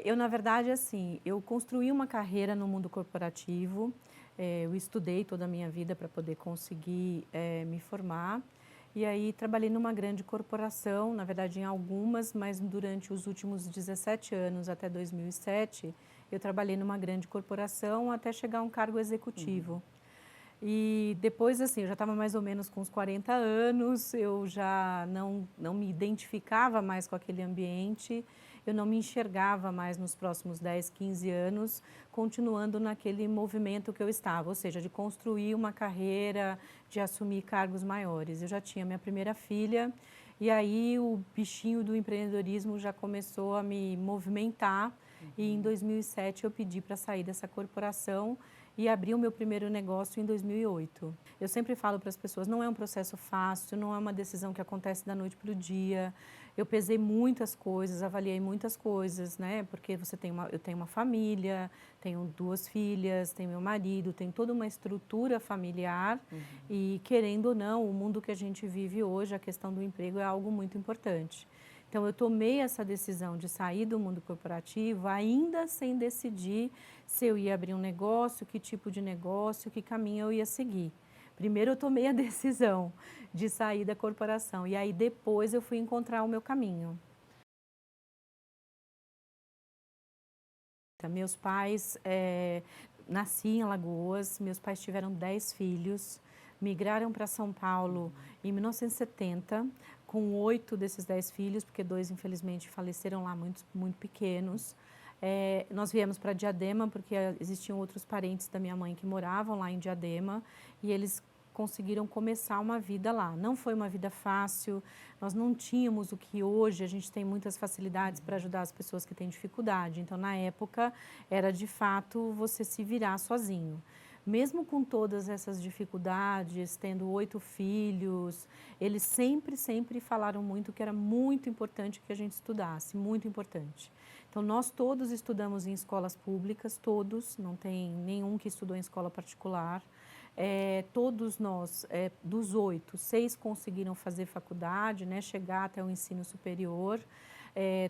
Eu, na verdade, assim, eu construí uma carreira no mundo corporativo, eu estudei toda a minha vida para poder conseguir me formar, e aí trabalhei numa grande corporação, na verdade em algumas, mas durante os últimos 17 anos, até 2007, eu trabalhei numa grande corporação até chegar a um cargo Uhum. executivo. E depois, assim, eu já estava mais ou menos com uns 40 anos, eu já não me identificava mais com aquele ambiente, eu não me enxergava mais nos próximos 10, 15 anos, continuando naquele movimento que eu estava, ou seja, de construir uma carreira, de assumir cargos maiores. Eu já tinha minha primeira filha, e aí o bichinho do empreendedorismo já começou a me movimentar, e em Uhum. 2007 eu pedi para sair dessa corporação e abri o meu primeiro negócio em 2008. Eu sempre falo para as pessoas, não é um processo fácil, não é uma decisão que acontece da noite para o dia. Eu pesei muitas coisas, avaliei muitas coisas, né? Porque eu tenho uma família, tenho 2 filhas, tenho meu marido, tenho toda uma estrutura familiar Uhum. e, querendo ou não, o mundo que a gente vive hoje, a questão do emprego é algo muito importante. Então, eu tomei essa decisão de sair do mundo corporativo ainda sem decidir se eu ia abrir um negócio, que tipo de negócio, que caminho eu ia seguir. Primeiro eu tomei a decisão de sair da corporação e aí depois eu fui encontrar o meu caminho. Tá, meus pais, nasci em Alagoas, meus pais tiveram 10 filhos, migraram para São Paulo Uhum. em 1970, com 8 desses 10 filhos, porque 2 infelizmente faleceram lá muito pequenos. Nós viemos para Diadema, porque existiam outros parentes da minha mãe que moravam lá em Diadema, e eles conseguiram começar uma vida lá. Não foi uma vida fácil, nós não tínhamos o que hoje, a gente tem muitas facilidades para Uhum. ajudar as pessoas que têm dificuldade. Então, na época, era de fato você se virar sozinho. Mesmo com todas essas dificuldades, tendo 8 filhos, eles sempre falaram muito que era muito importante que a gente estudasse, muito importante. Então, nós todos estudamos em escolas públicas, todos, não tem nenhum que estudou em escola particular. Todos nós, dos 8, 6 conseguiram fazer faculdade, né, chegar até o ensino superior.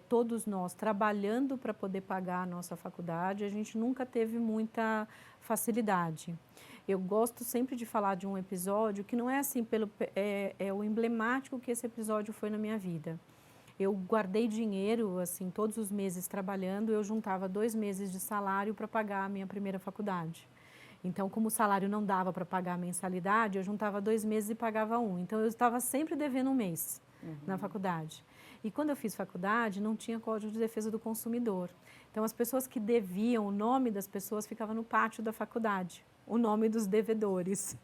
Todos nós trabalhando para poder pagar a nossa faculdade, a gente nunca teve muita facilidade. Eu gosto sempre de falar de um episódio que não é assim, é o emblemático que esse episódio foi na minha vida. Eu guardei dinheiro, assim, todos os meses trabalhando, eu juntava 2 meses de salário para pagar a minha primeira faculdade. Então, como o salário não dava para pagar a mensalidade, eu juntava 2 meses e pagava um. Então, eu estava sempre devendo um mês na Uhum. faculdade. E quando eu fiz faculdade, não tinha Código de Defesa do Consumidor. Então, as pessoas que deviam, o nome das pessoas ficava no pátio da faculdade, o nome dos devedores.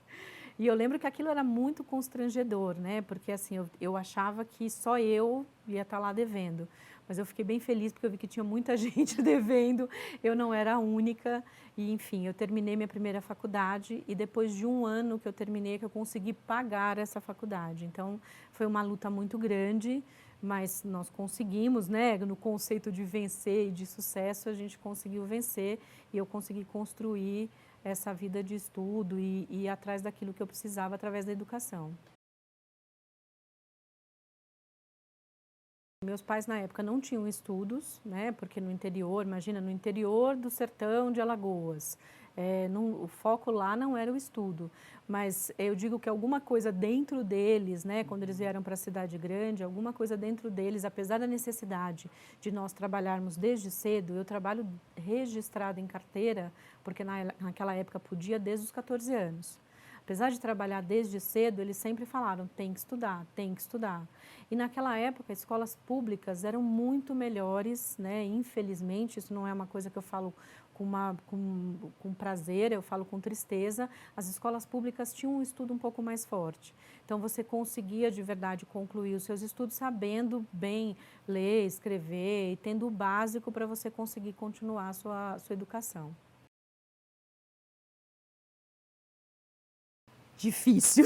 E eu lembro que aquilo era muito constrangedor, né? Porque assim, eu achava que só eu ia estar lá devendo. Mas eu fiquei bem feliz porque eu vi que tinha muita gente devendo, eu não era a única. E enfim, eu terminei minha primeira faculdade e depois de um ano que eu terminei, que eu consegui pagar essa faculdade. Então, foi uma luta muito grande, mas nós conseguimos, né? No conceito de vencer e de sucesso, a gente conseguiu vencer e eu consegui construir essa vida de estudo e ir atrás daquilo que eu precisava através da educação. Meus pais na época não tinham estudos, né, porque no interior, imagina, no interior do sertão de Alagoas, o foco lá não era o estudo, mas eu digo que alguma coisa dentro deles, né, quando eles Uhum. vieram para a cidade grande, alguma coisa dentro deles, apesar da necessidade de nós trabalharmos desde cedo, eu trabalho registrado em carteira, porque naquela época podia desde os 14 anos. Apesar de trabalhar desde cedo, eles sempre falaram, tem que estudar, tem que estudar. E naquela época, escolas públicas eram muito melhores, né? Infelizmente, isso não é uma coisa que eu falo com prazer, eu falo com tristeza. As escolas públicas tinham um estudo um pouco mais forte. Então, você conseguia de verdade concluir os seus estudos sabendo bem ler, escrever e tendo o básico para você conseguir continuar a sua educação. Difícil.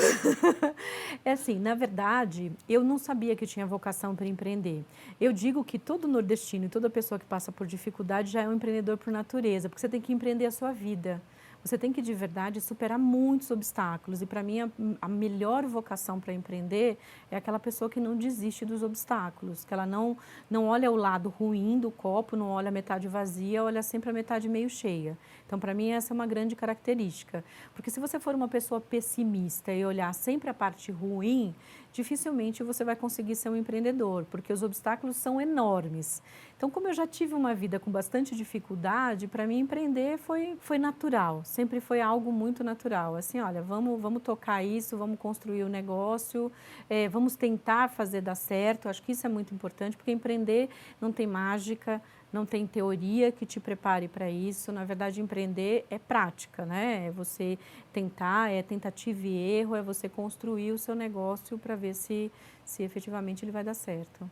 É assim, na verdade, eu não sabia que eu tinha vocação para empreender. Eu digo que todo nordestino e toda pessoa que passa por dificuldade já é um empreendedor por natureza, porque você tem que empreender a sua vida. você tem que de verdade superar muitos obstáculos. E para mim a melhor vocação para empreender é aquela pessoa que não desiste dos obstáculos, que ela não olha o lado ruim do copo, não olha a metade vazia, olha sempre a metade meio cheia. Então para mim essa é uma grande característica, porque se você for uma pessoa pessimista e olhar sempre a parte ruim, dificilmente você vai conseguir ser um empreendedor, porque os obstáculos são enormes. Então, como eu já tive uma vida com bastante dificuldade, para mim empreender foi natural, sempre foi algo muito natural. Assim, olha, vamos tocar isso, vamos construir o negócio, vamos tentar fazer dar certo. Acho que isso é muito importante, porque empreender não tem mágica, não tem teoria que te prepare para isso. Na verdade, empreender é prática, né? É você tentar, é tentativa e erro, é você construir o seu negócio para ver se efetivamente ele vai dar certo.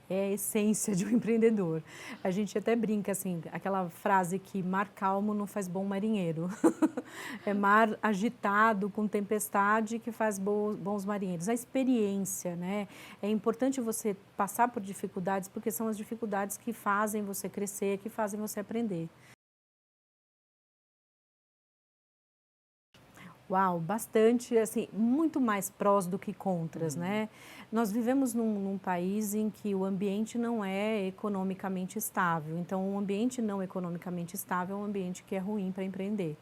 É a essência de um empreendedor. A gente até brinca assim, aquela frase que mar calmo não faz bom marinheiro. É mar agitado, com tempestade, que faz bons marinheiros. A experiência, né? É importante você passar por dificuldades, porque são as dificuldades que fazem você crescer, que fazem você aprender. Uau, bastante, assim, muito mais prós do que contras, né? Nós vivemos num país em que o ambiente não é economicamente estável. Então, um ambiente não economicamente estável é um ambiente que é ruim para empreender.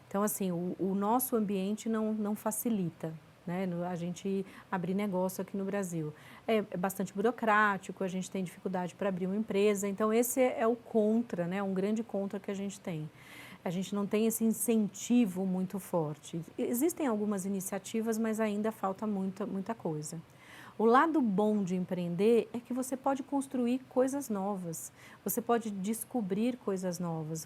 Então, assim, o nosso ambiente não facilita, né, a gente abrir negócio aqui no Brasil. É bastante burocrático, a gente tem dificuldade para abrir uma empresa. Então, esse é o contra, né, um grande contra que a gente tem. A gente não tem esse incentivo muito forte. Existem algumas iniciativas, mas ainda falta muita coisa. O lado bom de empreender é que você pode construir coisas novas, você pode descobrir coisas novas.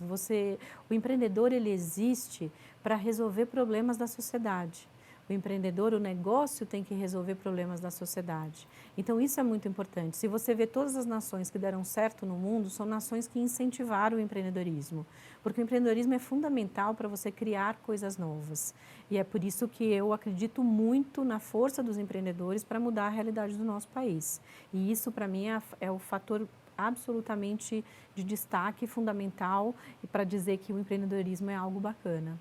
O empreendedor, ele existe para resolver problemas da sociedade. O empreendedor, o negócio tem que resolver problemas da sociedade. Então, isso é muito importante. Se você vê todas as nações que deram certo no mundo, são nações que incentivaram o empreendedorismo. Porque o empreendedorismo é fundamental para você criar coisas novas. E é por isso que eu acredito muito na força dos empreendedores para mudar a realidade do nosso país. E isso, para mim, é o fator absolutamente de destaque fundamental para dizer que o empreendedorismo é algo bacana.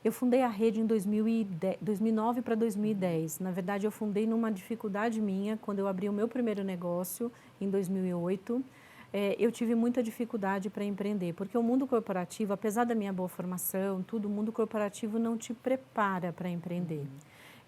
Eu fundei a rede em 2009 para 2010. Na verdade, eu fundei numa dificuldade minha, quando eu abri o meu primeiro negócio, em 2008. Eu tive muita dificuldade para empreender, porque o mundo corporativo, apesar da minha boa formação, tudo, o mundo corporativo não te prepara para empreender.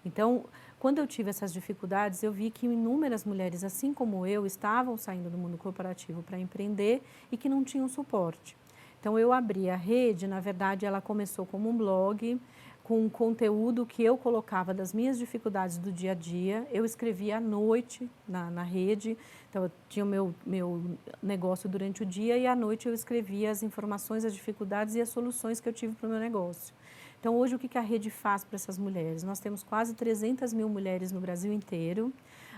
Então, quando eu tive essas dificuldades, eu vi que inúmeras mulheres, assim como eu, estavam saindo do mundo corporativo para empreender e que não tinham suporte. Então, eu abri a rede, na verdade, ela começou como um blog, com um conteúdo que eu colocava das minhas dificuldades do dia a dia. Eu escrevia à noite na rede, então eu tinha o meu negócio durante o dia e à noite eu escrevia as informações, as dificuldades e as soluções que eu tive para o meu negócio. Então, hoje, o que a rede faz para essas mulheres? Nós temos quase 300 mil mulheres no Brasil inteiro.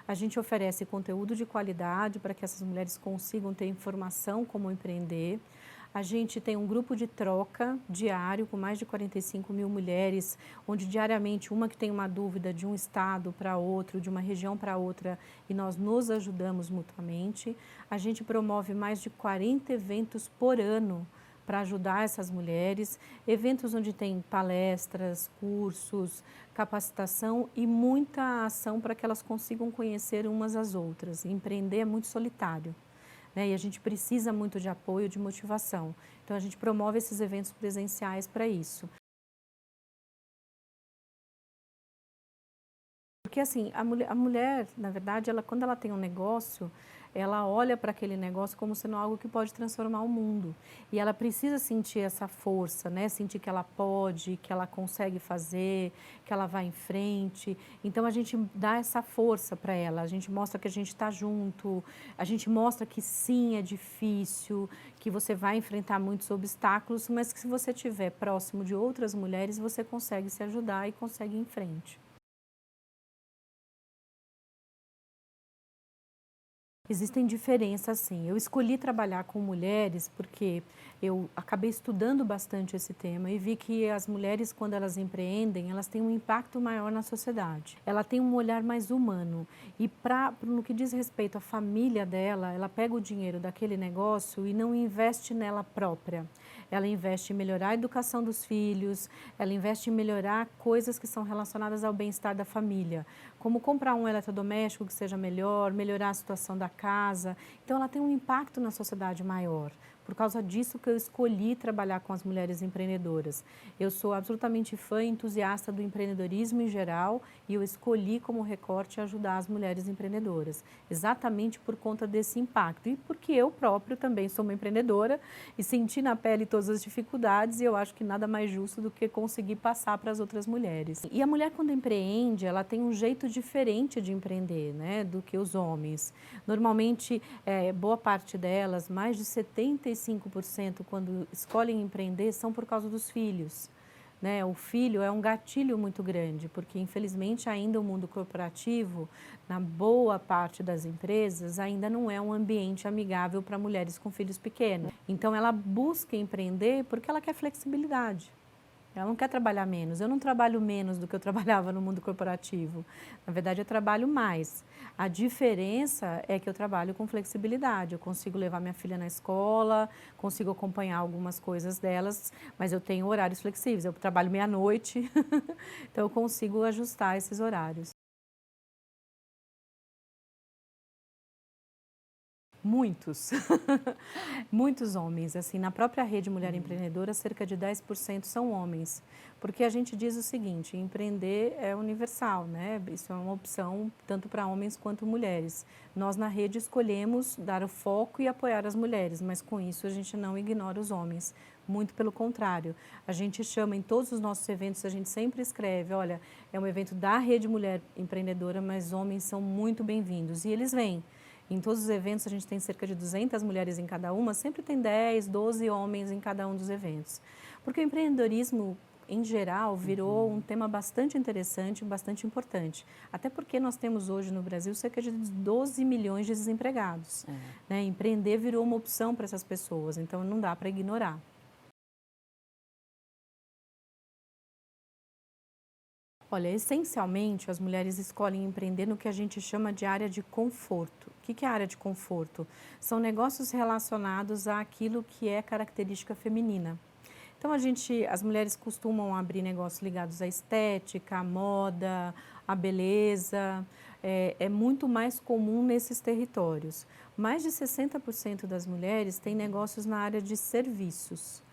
A gente oferece conteúdo de qualidade para que essas mulheres consigam ter informação como empreender. A gente tem um grupo de troca diário com mais de 45 mil mulheres, onde diariamente uma que tem uma dúvida de um estado para outro, de uma região para outra, e nós nos ajudamos mutuamente. A gente promove mais de 40 eventos por ano para ajudar essas mulheres, eventos onde tem palestras, cursos, capacitação e muita ação para que elas consigam conhecer umas às outras. Empreender é muito solitário, né? E a gente precisa muito de apoio, de motivação. Então, a gente promove esses eventos presenciais para isso. Porque assim, a mulher, na verdade, quando ela tem um negócio, ela olha para aquele negócio como sendo algo que pode transformar o mundo. E ela precisa sentir essa força, né? Sentir que ela pode, que ela consegue fazer, que ela vai em frente. Então a gente dá essa força para ela, a gente mostra que a gente está junto, a gente mostra que sim, é difícil, que você vai enfrentar muitos obstáculos, mas que se você estiver próximo de outras mulheres, você consegue se ajudar e consegue ir em frente. Existem diferenças, sim. Eu escolhi trabalhar com mulheres porque eu acabei estudando bastante esse tema e vi que as mulheres, quando elas empreendem, elas têm um impacto maior na sociedade. Ela tem um olhar mais humano e no que diz respeito à família dela, ela pega o dinheiro daquele negócio e não investe nela própria. Ela investe em melhorar a educação dos filhos, ela investe em melhorar coisas que são relacionadas ao bem-estar da família, como comprar um eletrodoméstico que seja melhor, melhorar a situação da casa. Então, ela tem um impacto na sociedade maior. Por causa disso que eu escolhi trabalhar com as mulheres empreendedoras. Eu sou absolutamente fã e entusiasta do empreendedorismo em geral e eu escolhi como recorte ajudar as mulheres empreendedoras, exatamente por conta desse impacto e porque eu próprio também sou uma empreendedora e senti na pele todas as dificuldades e eu acho que nada mais justo do que conseguir passar para as outras mulheres. E a mulher, quando empreende, ela tem um jeito diferente de empreender, né, do que os homens. Normalmente, boa parte delas, mais de 75%, quando escolhem empreender, são por causa dos filhos. Né? O filho é um gatilho muito grande, porque infelizmente ainda o mundo corporativo, na boa parte das empresas, ainda não é um ambiente amigável para mulheres com filhos pequenos. Então ela busca empreender porque ela quer flexibilidade. Ela não quer trabalhar menos. Eu não trabalho menos do que eu trabalhava no mundo corporativo. Na verdade, eu trabalho mais. A diferença é que eu trabalho com flexibilidade. Eu consigo levar minha filha na escola, consigo acompanhar algumas coisas delas, mas eu tenho horários flexíveis. Eu trabalho meia-noite, então eu consigo ajustar esses horários. Muitos, muitos homens, assim, na própria rede Mulher Empreendedora, cerca de 10% são homens, porque a gente diz o seguinte, empreender é universal, né? Isso é uma opção tanto para homens quanto mulheres. Nós na rede escolhemos dar o foco e apoiar as mulheres, mas com isso a gente não ignora os homens, muito pelo contrário. A gente chama em todos os nossos eventos, a gente sempre escreve, olha, é um evento da rede Mulher Empreendedora, mas homens são muito bem-vindos e eles vêm. Em todos os eventos, a gente tem cerca de 200 mulheres em cada uma, sempre tem 10, 12 homens em cada um dos eventos. Porque o empreendedorismo, em geral, virou um tema bastante interessante, bastante importante. Até porque nós temos hoje no Brasil cerca de 12 milhões de desempregados. Né? Empreender virou uma opção para essas pessoas, então não dá para ignorar. Olha, essencialmente as mulheres escolhem empreender no que a gente chama de área de conforto. O que é área de conforto? São negócios relacionados àquilo que é característica feminina. Então as mulheres costumam abrir negócios ligados à estética, à moda, à beleza. É muito mais comum nesses territórios. Mais de 60% das mulheres têm negócios na área de serviços.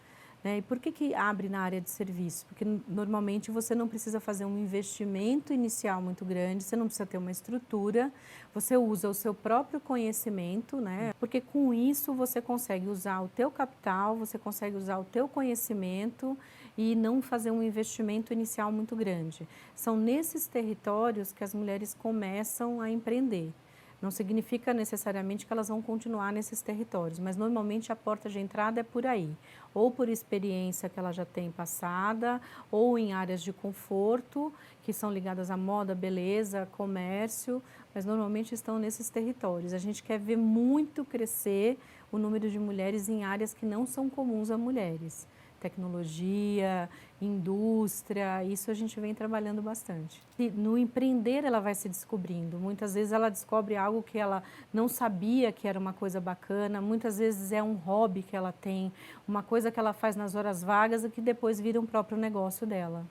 Né? E por que abre na área de serviço? Porque normalmente você não precisa fazer um investimento inicial muito grande, você não precisa ter uma estrutura, você usa o seu próprio conhecimento, né? Porque com isso você consegue usar o teu capital, você consegue usar o teu conhecimento e não fazer um investimento inicial muito grande. São nesses territórios que as mulheres começam a empreender. Não significa necessariamente que elas vão continuar nesses territórios, mas normalmente a porta de entrada é por aí, ou por experiência que ela já tem passada, ou em áreas de conforto, que são ligadas à moda, beleza, comércio, mas normalmente estão nesses territórios. A gente quer ver muito crescer o número de mulheres em áreas que não são comuns a mulheres. Tecnologia, indústria, isso a gente vem trabalhando bastante. E no empreender ela vai se descobrindo, muitas vezes ela descobre algo que ela não sabia que era uma coisa bacana, muitas vezes é um hobby que ela tem, uma coisa que ela faz nas horas vagas e que depois vira um próprio negócio dela.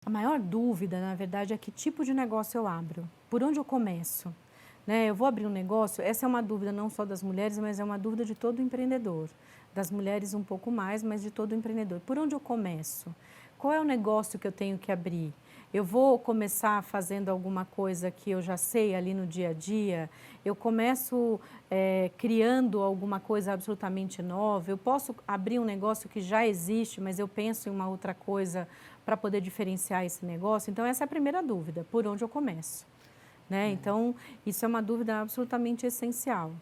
A maior dúvida, na verdade, é que tipo de negócio eu abro, por onde eu começo. Né, eu vou abrir um negócio, essa é uma dúvida não só das mulheres, mas é uma dúvida de todo empreendedor. Das mulheres um pouco mais, mas de todo empreendedor. Por onde eu começo? Qual é o negócio que eu tenho que abrir? Eu vou começar fazendo alguma coisa que eu já sei ali no dia a dia? Eu começo criando alguma coisa absolutamente nova? Eu posso abrir um negócio que já existe, mas eu penso em uma outra coisa para poder diferenciar esse negócio? Então, essa é a primeira dúvida, por onde eu começo? Né? Então, isso é uma dúvida absolutamente essencial.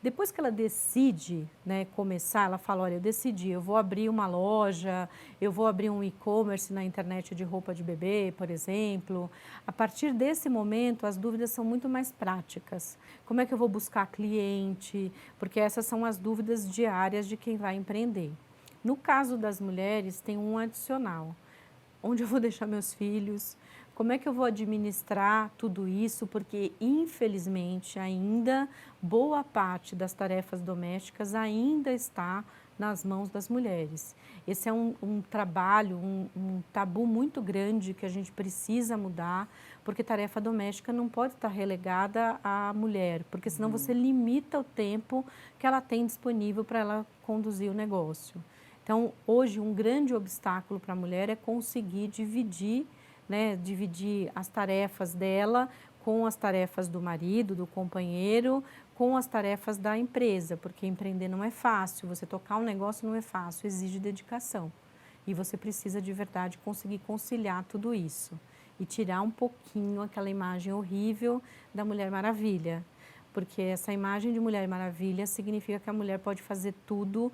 Depois que ela decide, né, começar, ela fala, olha, eu decidi, eu vou abrir uma loja, eu vou abrir um e-commerce na internet de roupa de bebê, por exemplo. A partir desse momento, as dúvidas são muito mais práticas. Como é que eu vou buscar cliente? Porque essas são as dúvidas diárias de quem vai empreender. No caso das mulheres, tem um adicional. Onde eu vou deixar meus filhos? Como é que eu vou administrar tudo isso? Porque, infelizmente, ainda boa parte das tarefas domésticas ainda está nas mãos das mulheres. Esse é um trabalho, um tabu muito grande que a gente precisa mudar, porque tarefa doméstica não pode estar relegada à mulher, porque senão você limita o tempo que ela tem disponível para ela conduzir o negócio. Então, hoje, um grande obstáculo para a mulher é conseguir dividir, né, dividir as tarefas dela com as tarefas do marido, do companheiro, com as tarefas da empresa, porque empreender não é fácil, você tocar um negócio não é fácil, exige dedicação. E você precisa de verdade conseguir conciliar tudo isso e tirar um pouquinho aquela imagem horrível da Mulher Maravilha, porque essa imagem de Mulher Maravilha significa que a mulher pode fazer tudo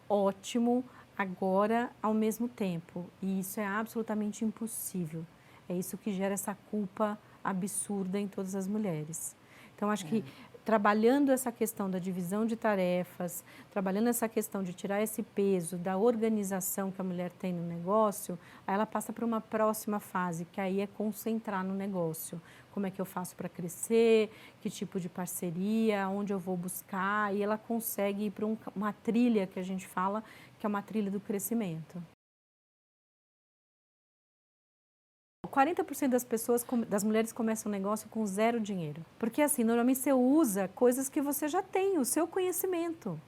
ótimo agora ao mesmo tempo, e isso é absolutamente impossível. É isso que gera essa culpa absurda em todas as mulheres. Então, acho que trabalhando essa questão da divisão de tarefas, trabalhando essa questão de tirar esse peso da organização que a mulher tem no negócio, aí ela passa para uma próxima fase, que aí é concentrar no negócio. Como é que eu faço para crescer, que tipo de parceria, onde eu vou buscar, e ela consegue ir para uma trilha que a gente fala, que é uma trilha do crescimento. 40% das pessoas, das mulheres começam um negócio com zero dinheiro. Porque assim, normalmente você usa coisas que você já tem, o seu conhecimento.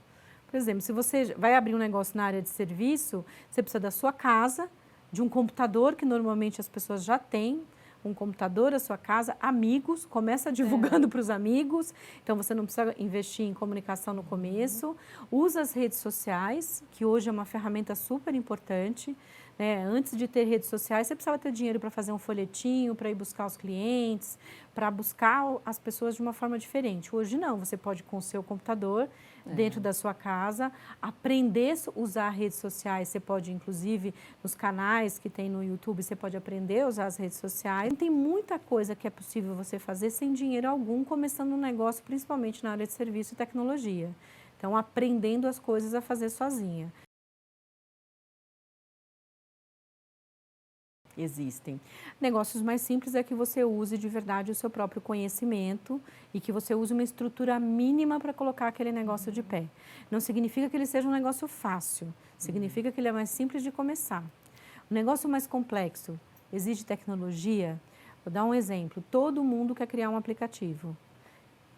Por exemplo, se você vai abrir um negócio na área de serviço, você precisa da sua casa, de um computador que normalmente as pessoas já têm, um computador, a sua casa, amigos, começa divulgando para os amigos, então você não precisa investir em comunicação no começo, usa as redes sociais, que hoje é uma ferramenta super importante, né? Antes de ter redes sociais, você precisava ter dinheiro para fazer um folhetinho, para ir buscar os clientes, para buscar as pessoas de uma forma diferente. Hoje não, você pode com o seu computador, dentro da sua casa, aprender a usar redes sociais, você pode inclusive nos canais que tem no YouTube, você pode aprender a usar as redes sociais. Tem muita coisa que é possível você fazer sem dinheiro algum, começando um negócio, principalmente na área de serviço e tecnologia. Então, aprendendo as coisas a fazer sozinha. Existem. Negócios mais simples é que você use de verdade o seu próprio conhecimento e que você use uma estrutura mínima para colocar aquele negócio de pé. Não significa que ele seja um negócio fácil, significa que ele é mais simples de começar. O negócio mais complexo exige tecnologia. Vou dar um exemplo. Todo mundo quer criar um aplicativo.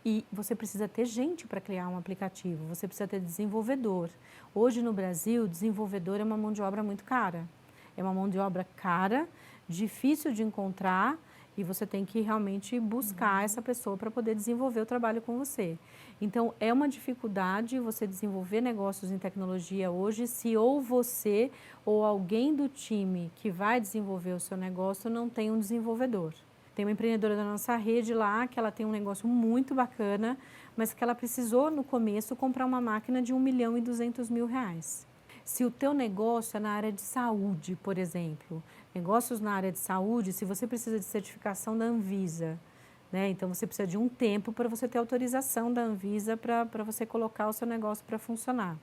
E você precisa ter gente para criar um aplicativo, você precisa ter desenvolvedor. Hoje no Brasil, desenvolvedor é uma mão de obra muito cara. É uma mão de obra cara, difícil de encontrar e você tem que realmente buscar essa pessoa para poder desenvolver o trabalho com você. Então, é uma dificuldade você desenvolver negócios em tecnologia hoje se ou você ou alguém do time que vai desenvolver o seu negócio não tem um desenvolvedor. Tem uma empreendedora da nossa rede lá, que ela tem um negócio muito bacana, mas que ela precisou, no começo, comprar uma máquina de R$ 1.200.000. Se o teu negócio é na área de saúde, por exemplo, negócios na área de saúde, se você precisa de certificação da Anvisa, né? Então, você precisa de um tempo para você ter autorização da Anvisa para você colocar o seu negócio para funcionar.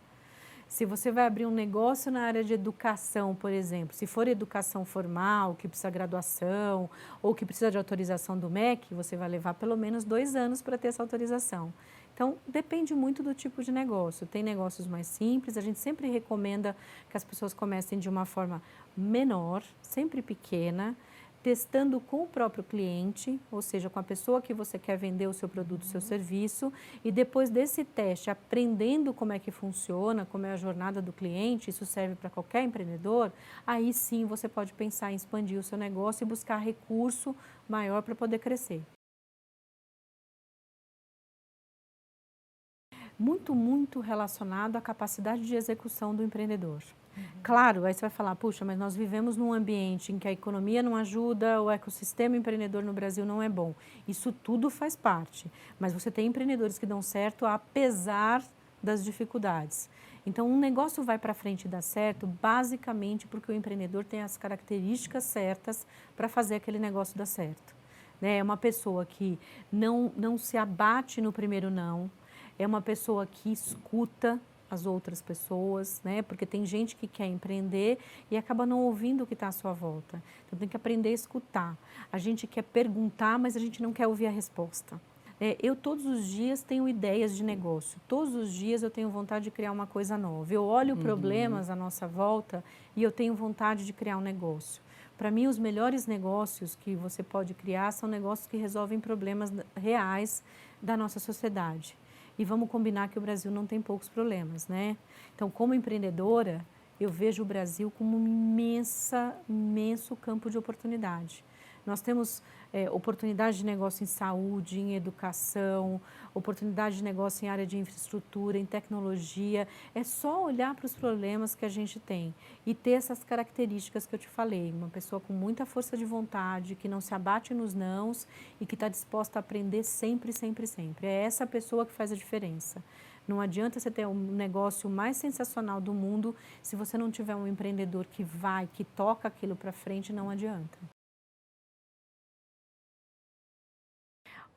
Se você vai abrir um negócio na área de educação, por exemplo, se for educação formal, que precisa de graduação ou que precisa de autorização do MEC, você vai levar pelo menos 2 anos para ter essa autorização. Então, depende muito do tipo de negócio. Tem negócios mais simples, a gente sempre recomenda que as pessoas comecem de uma forma menor, sempre pequena, testando com o próprio cliente, ou seja, com a pessoa que você quer vender o seu produto, o seu serviço, e depois desse teste, aprendendo como é que funciona, como é a jornada do cliente, isso serve para qualquer empreendedor, aí sim você pode pensar em expandir o seu negócio e buscar recurso maior para poder crescer. Muito relacionado à capacidade de execução do empreendedor. Claro, aí você vai falar, puxa, mas nós vivemos num ambiente em que a economia não ajuda, o ecossistema empreendedor no Brasil não é bom. Isso tudo faz parte, mas você tem empreendedores que dão certo apesar das dificuldades. Então, um negócio vai para frente e dá certo basicamente porque o empreendedor tem as características certas para fazer aquele negócio dar certo. Né? É uma pessoa que não se abate no primeiro não, é uma pessoa que escuta as outras pessoas, né? Porque tem gente que quer empreender e acaba não ouvindo o que está à sua volta. Então tem que aprender a escutar. A gente quer perguntar, mas a gente não quer ouvir a resposta. Eu todos os dias tenho ideias de negócio, todos os dias eu tenho vontade de criar uma coisa nova. Eu olho problemas à nossa volta e eu tenho vontade de criar um negócio. Para mim, os melhores negócios que você pode criar são negócios que resolvem problemas reais da nossa sociedade. E vamos combinar que o Brasil não tem poucos problemas, né? Então, como empreendedora, eu vejo o Brasil como um imenso campo de oportunidade. Nós temos oportunidade de negócio em saúde, em educação, oportunidade de negócio em área de infraestrutura, em tecnologia. É só olhar para os problemas que a gente tem e ter essas características que eu te falei. Uma pessoa com muita força de vontade, que não se abate nos nãos e que está disposta a aprender sempre, sempre, sempre. É essa pessoa que faz a diferença. Não adianta você ter um negócio mais sensacional do mundo se você não tiver um empreendedor que vai, que toca aquilo para frente, não adianta.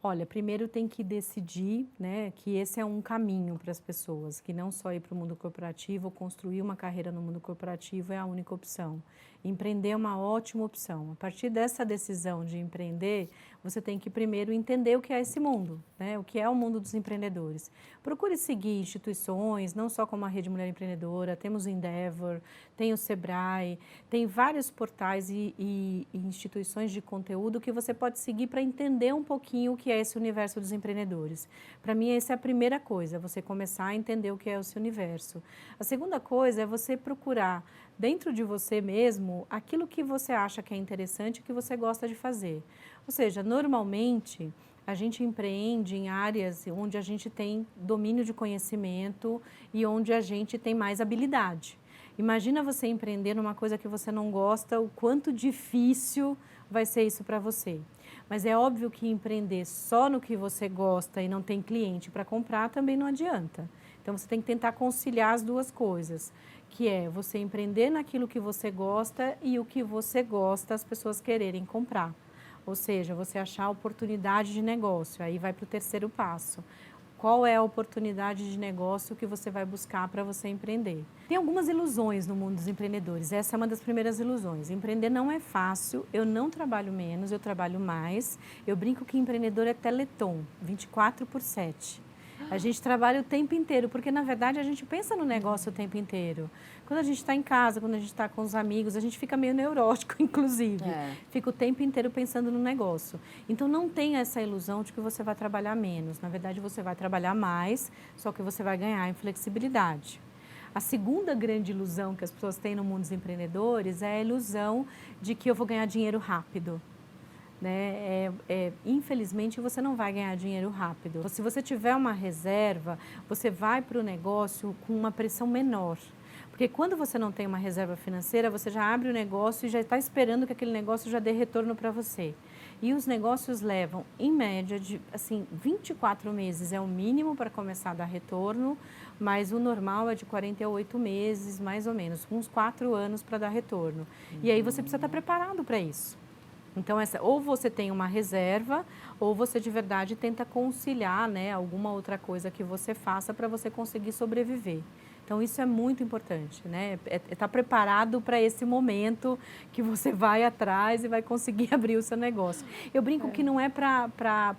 Olha, primeiro tem que decidir, né, que esse é um caminho para as pessoas, que não só ir para o mundo corporativo ou construir uma carreira no mundo corporativo é a única opção. Empreender é uma ótima opção. A partir dessa decisão de empreender, você tem que primeiro entender o que é esse mundo, né, o que é o mundo dos empreendedores. Procure seguir instituições, não só como a Rede Mulher Empreendedora, temos o Endeavor, tem o Sebrae, tem vários portais e instituições de conteúdo que você pode seguir para entender um pouquinho o que é esse universo dos empreendedores. Para mim, essa é a primeira coisa, você começar a entender o que é esse universo. A segunda coisa é você procurar dentro de você mesmo aquilo que você acha que é interessante e que você gosta de fazer. Ou seja, normalmente a gente empreende em áreas onde a gente tem domínio de conhecimento e onde a gente tem mais habilidade. Imagina você empreender numa coisa que você não gosta, o quanto difícil vai ser isso para você. Mas é óbvio que empreender só no que você gosta e não tem cliente para comprar também não adianta. Então você tem que tentar conciliar as duas coisas, que é você empreender naquilo que você gosta e o que você gosta as pessoas quererem comprar. Ou seja, você achar a oportunidade de negócio, aí vai para o terceiro passo. Qual é a oportunidade de negócio que você vai buscar para você empreender? Tem algumas ilusões no mundo dos empreendedores, essa é uma das primeiras ilusões. Empreender não é fácil, eu não trabalho menos, eu trabalho mais. Eu brinco que empreendedor é Teleton, 24/7. A gente trabalha o tempo inteiro, porque na verdade a gente pensa no negócio o tempo inteiro. Quando a gente está em casa, quando a gente está com os amigos, a gente fica meio neurótico, inclusive. Fica o tempo inteiro pensando no negócio. Então não tenha essa ilusão de que você vai trabalhar menos. Na verdade, você vai trabalhar mais, só que você vai ganhar em flexibilidade. A segunda grande ilusão que as pessoas têm no mundo dos empreendedores é a ilusão de que eu vou ganhar dinheiro rápido. Né? Infelizmente, você não vai ganhar dinheiro rápido. Se você tiver uma reserva, você vai para o negócio com uma pressão menor. Porque quando você não tem uma reserva financeira, você já abre o negócio e já está esperando que aquele negócio já dê retorno para você. E os negócios levam, em média, de 24 meses é o mínimo para começar a dar retorno, mas o normal é de 48 meses, mais ou menos, uns 4 anos para dar retorno. E aí você precisa estar preparado para isso. Então, ou você tem uma reserva, ou você de verdade tenta conciliar, né, alguma outra coisa que você faça para você conseguir sobreviver. Então, isso é muito importante, né? Estar preparado para esse momento que você vai atrás e vai conseguir abrir o seu negócio. Eu brinco que não é para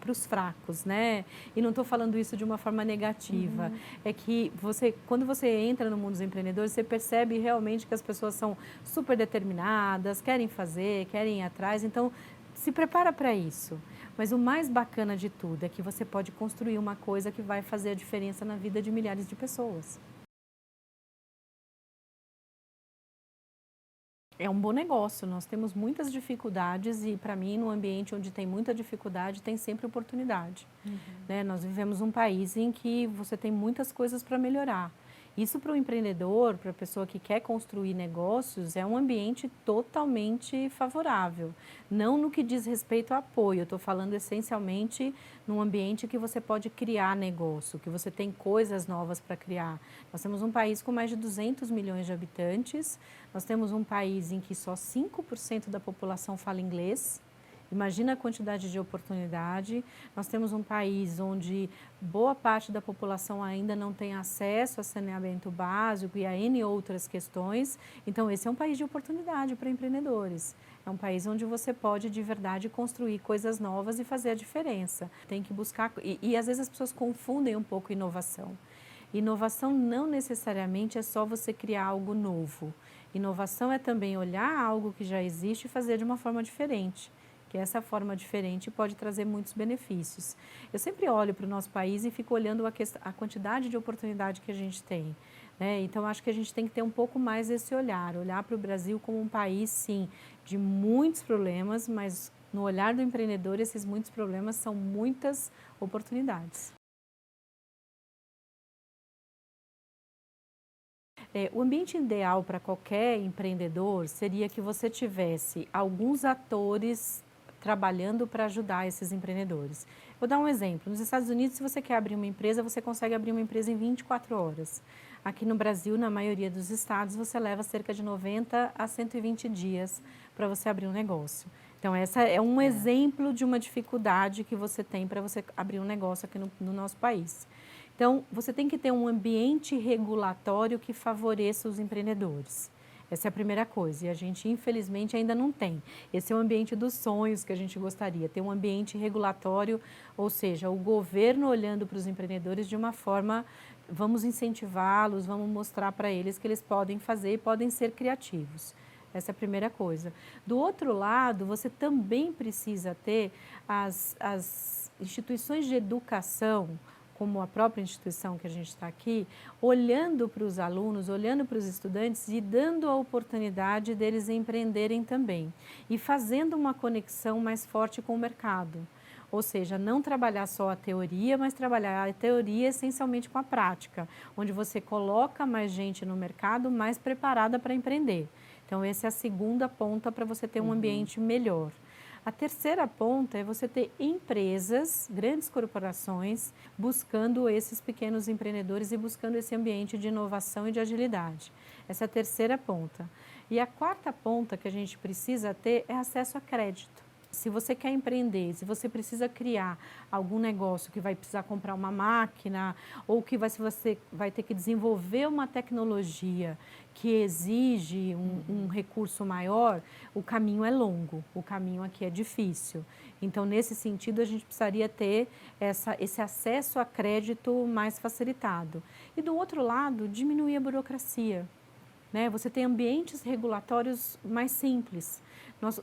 os fracos, né? E não estou falando isso de uma forma negativa. É que quando você entra no mundo dos empreendedores, você percebe realmente que as pessoas são super determinadas, querem fazer, querem ir atrás. Então, se prepara para isso. Mas o mais bacana de tudo é que você pode construir uma coisa que vai fazer a diferença na vida de milhares de pessoas. É um bom negócio, nós temos muitas dificuldades e, para mim, no ambiente onde tem muita dificuldade, tem sempre oportunidade. Né? Nós vivemos um país em que você tem muitas coisas para melhorar. Isso para o empreendedor, para a pessoa que quer construir negócios, é um ambiente totalmente favorável. Não no que diz respeito ao apoio, eu estou falando essencialmente num ambiente que você pode criar negócio, que você tem coisas novas para criar. Nós temos um país com mais de 200 milhões de habitantes, nós temos um país em que só 5% da população fala inglês. Imagina a quantidade de oportunidade. Nós temos um país onde boa parte da população ainda não tem acesso a saneamento básico e a N outras questões. Então, esse é um país de oportunidade para empreendedores. É um país onde você pode, de verdade, construir coisas novas e fazer a diferença. Tem que buscar... E às vezes as pessoas confundem um pouco inovação. Inovação não necessariamente é só você criar algo novo. Inovação é também olhar algo que já existe e fazer de uma forma diferente, que essa forma diferente pode trazer muitos benefícios. Eu sempre olho para o nosso país e fico olhando a quantidade de oportunidade que a gente tem, né? Então, acho que a gente tem que ter um pouco mais esse olhar para o Brasil como um país, sim, de muitos problemas, mas no olhar do empreendedor, esses muitos problemas são muitas oportunidades. O ambiente ideal para qualquer empreendedor seria que você tivesse alguns atores trabalhando para ajudar esses empreendedores. Vou dar um exemplo. Nos Estados Unidos, se você quer abrir uma empresa, você consegue abrir uma empresa em 24 horas. Aqui no Brasil, na maioria dos estados, você leva cerca de 90 a 120 dias para você abrir um negócio. Então, essa é um exemplo de uma dificuldade que você tem para você abrir um negócio aqui no nosso país. Então, você tem que ter um ambiente regulatório que favoreça os empreendedores. Essa é a primeira coisa, e a gente, infelizmente, ainda não tem. Esse é o ambiente dos sonhos que a gente gostaria, ter um ambiente regulatório, ou seja, o governo olhando para os empreendedores de uma forma, vamos incentivá-los, vamos mostrar para eles que eles podem fazer e podem ser criativos. Essa é a primeira coisa. Do outro lado, você também precisa ter as instituições de educação, como a própria instituição que a gente está aqui, olhando para os alunos, olhando para os estudantes e dando a oportunidade deles empreenderem também. E fazendo uma conexão mais forte com o mercado. Ou seja, não trabalhar só a teoria, mas trabalhar a teoria essencialmente com a prática, onde você coloca mais gente no mercado mais preparada para empreender. Então, essa é a segunda ponta para você ter um ambiente melhor. A terceira ponta é você ter empresas, grandes corporações, buscando esses pequenos empreendedores e buscando esse ambiente de inovação e de agilidade. Essa é a terceira ponta. E a quarta ponta que a gente precisa ter é acesso a crédito. Se você quer empreender, se você precisa criar algum negócio que vai precisar comprar uma máquina ou que você vai ter que desenvolver uma tecnologia que exige um recurso maior, o caminho é longo, o caminho aqui é difícil. Então, nesse sentido, a gente precisaria ter esse acesso a crédito mais facilitado. E do outro lado, diminuir a burocracia. Né? Você tem ambientes regulatórios mais simples.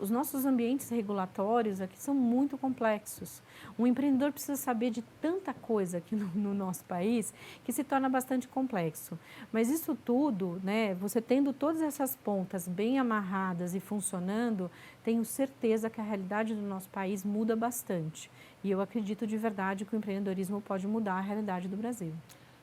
Os nossos ambientes regulatórios aqui são muito complexos. Um empreendedor precisa saber de tanta coisa aqui no nosso país que se torna bastante complexo. Mas isso tudo, né, você tendo todas essas pontas bem amarradas e funcionando, tenho certeza que a realidade do nosso país muda bastante. E eu acredito de verdade que o empreendedorismo pode mudar a realidade do Brasil.